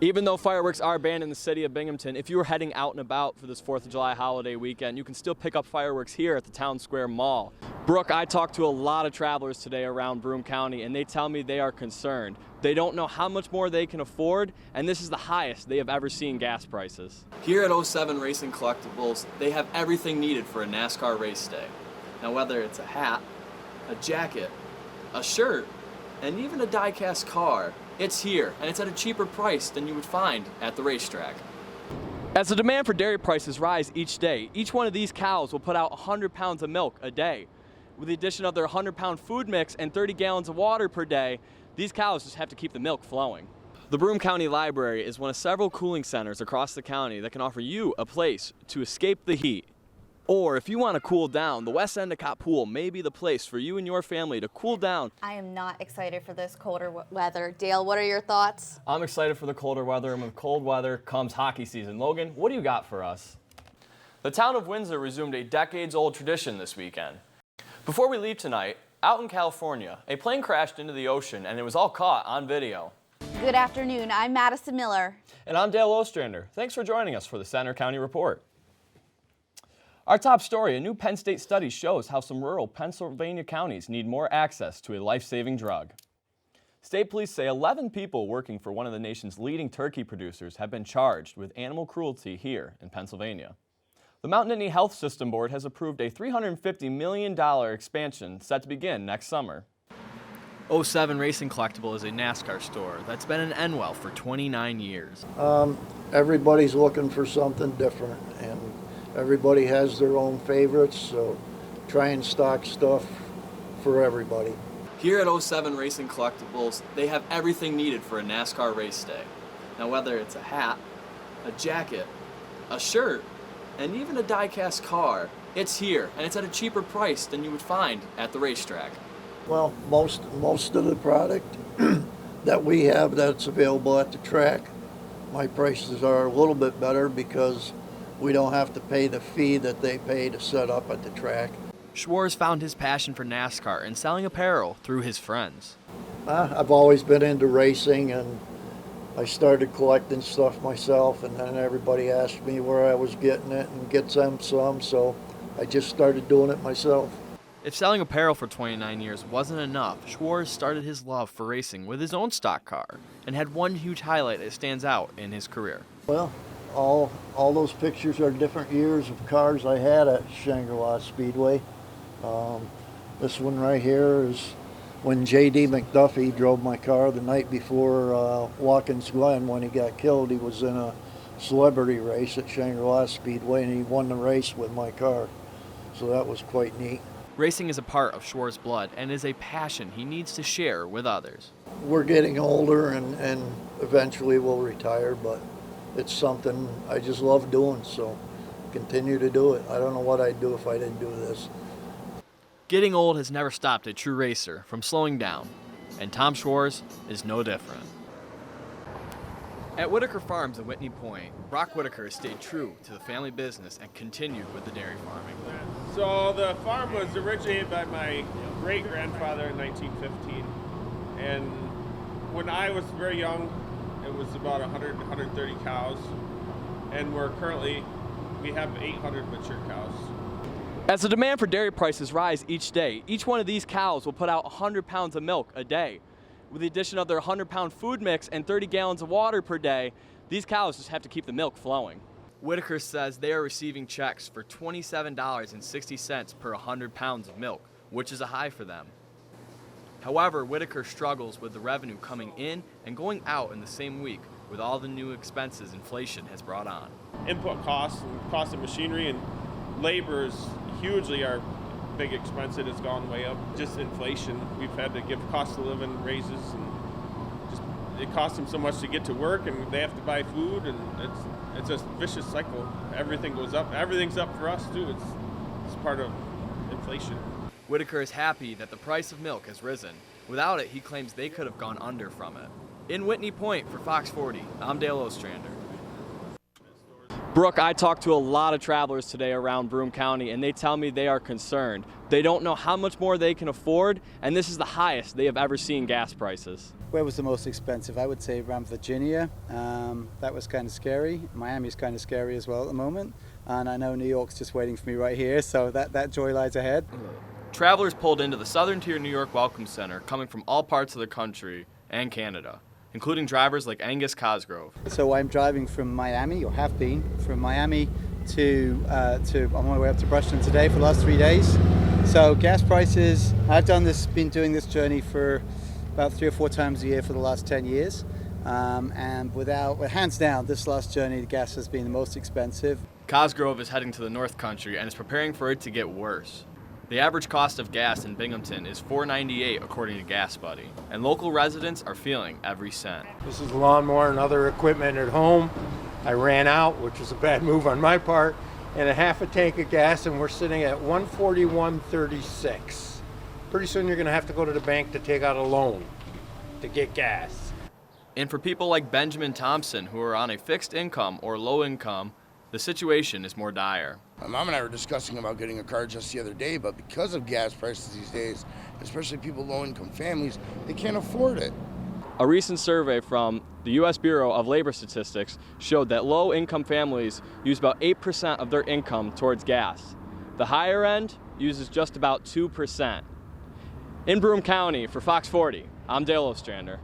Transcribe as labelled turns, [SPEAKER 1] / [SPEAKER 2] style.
[SPEAKER 1] Even though fireworks are banned in the city of Binghamton, if you are heading out and about for this 4th of July holiday weekend, you can still pick up fireworks here at the Town Square Mall. Brooke, I talked to a lot of travelers today around Broome County, and they tell me they are concerned. They don't know how much more they can afford, and this is the highest they have ever seen gas prices. Here at 07 Racing Collectibles, they have everything needed for a NASCAR race day. Now, whether it's a hat, a jacket, a shirt, and even a die-cast car, it's here, and it's at a cheaper price than you would find at the racetrack. As the demand for dairy prices rise each day, each one of these cows will put out 100 pounds of milk a day. With the addition of their 100-pound food mix and 30 gallons of water per day, these cows just have to keep the milk flowing. The Broome County Library is one of several cooling centers across the county that can offer you a place to escape the heat. Or if you want to cool down, the West Endicott Pool may be the place for you and your family to cool down.
[SPEAKER 2] I am not excited for this colder weather. Dale, what are your thoughts?
[SPEAKER 1] I'm excited for the colder weather, and with cold weather comes hockey season. Logan, what do you got for us? The town of Windsor resumed a decades-old tradition this weekend. Before we leave tonight, out in California, a plane crashed into the ocean, and it was all caught on video.
[SPEAKER 2] Good afternoon. I'm Madison Miller.
[SPEAKER 1] And I'm Dale Ostrander. Thanks for joining us for the Center County Report. Our top story, a new Penn State study shows how some rural Pennsylvania counties need more access to a life-saving drug. State police say 11 people working for one of the nation's leading turkey producers have been charged with animal cruelty here in Pennsylvania. The Mount Nittany Health System Board has approved a $350 million expansion set to begin next summer. 07 Racing Collectible is a NASCAR store that's been in Enwell for 29 years.
[SPEAKER 3] Everybody's looking for something different, and everybody has their own favorites, so try and stock stuff for everybody.
[SPEAKER 1] Here at 07 Racing Collectibles, they have everything needed for a NASCAR race day. Now, whether it's a hat, a jacket, a shirt, and even a die-cast car, it's here, and it's at a cheaper price than you would find at the racetrack.
[SPEAKER 3] Well, most of the product that we have that's available at the track, my prices are a little bit better because we don't have to pay the fee that they pay to set up at the track.
[SPEAKER 1] Schwartz found his passion for NASCAR and selling apparel through his friends.
[SPEAKER 3] I've always been into racing, and I started collecting stuff myself, and then everybody asked me where I was getting it and get them some, so I just started doing it myself.
[SPEAKER 1] If selling apparel for 29 years wasn't enough, Schwartz started his love for racing with his own stock car and had one huge highlight that stands out in his career.
[SPEAKER 3] Well, all those pictures are different years of cars I had at Shangri-La Speedway. This one right here is when J.D. McDuffie drove my car the night before Watkins Glen when he got killed. He was in a celebrity race at Shangri-La Speedway, and he won the race with my car. So that was quite neat.
[SPEAKER 1] Racing is a part of Schwartz's blood and is a passion he needs to share with others.
[SPEAKER 3] We're getting older, and eventually we'll retire, but it's something I just love doing, so continue to do it. I don't know what I'd do if I didn't do this.
[SPEAKER 1] Getting old has never stopped a true racer from slowing down, and Tom Schwartz is no different. At Whitaker Farms in Whitney Point, Brock Whitaker has stayed true to the family business and continued with the dairy farming.
[SPEAKER 4] So the farm was originated by my great-grandfather in 1915, and when I was very young, it was about 100, 130 cows, and we have 800 mature cows.
[SPEAKER 1] As the demand for dairy prices rise each day, each one of these cows will put out 100 pounds of milk a day. With the addition of their 100-pound food mix and 30 gallons of water per day, these cows just have to keep the milk flowing. Whitaker says they are receiving checks for $27.60 per 100 pounds of milk, which is a high for them. However, Whitaker struggles with the revenue coming in and going out in the same week with all the new expenses inflation has brought on.
[SPEAKER 4] Input costs and cost of machinery and labor is hugely our big expense that has gone way up. Just inflation. We've had to give cost of living raises, and just it costs them so much to get to work, and they have to buy food, and it's a vicious cycle. Everything goes up. Everything's up for us too. It's part of inflation.
[SPEAKER 1] Whitaker is happy that the price of milk has risen. Without it, he claims they could have gone under from it. In Whitney Point for Fox 40, I'm Dale Ostrander. Brooke, I talked to a lot of travelers today around Broome County, and they tell me they are concerned. They don't know how much more they can afford, and this is the highest they have ever seen gas prices.
[SPEAKER 5] Where was the most expensive? I would say around Virginia. That was kind of scary. Miami's kind of scary as well at the moment. And I know New York's just waiting for me right here, so that joy lies ahead.
[SPEAKER 1] Travelers pulled into the Southern Tier New York Welcome Center coming from all parts of the country and Canada, including drivers like Angus Cosgrove.
[SPEAKER 5] So I'm driving from Miami, or have been, from Miami to on my way up to Brushton today for the last 3 days. So gas prices, I've been doing this journey for about 3 or 4 times a year for the last 10 years. And hands down, this last journey, the gas has been the most expensive.
[SPEAKER 1] Cosgrove is heading to the North Country and is preparing for it to get worse. The average cost of gas in Binghamton is $4.98 according to Gas Buddy, and local residents are feeling every cent.
[SPEAKER 6] This is lawnmower and other equipment at home. I ran out, which was a bad move on my part, and a half a tank of gas, and we're sitting at $141.36. Pretty soon you're gonna have to go to the bank to take out a loan to get gas.
[SPEAKER 1] And for people like Benjamin Thompson, who are on a fixed income or low income, the situation is more dire.
[SPEAKER 7] My mom and I were discussing about getting a car just the other day, but because of gas prices these days, especially people low-income families, they can't afford it.
[SPEAKER 1] A recent survey from the U.S. Bureau of Labor Statistics showed that low-income families use about 8% of their income towards gas. The higher end uses just about 2%. In Broome County, for Fox 40, I'm Dale Ostrander.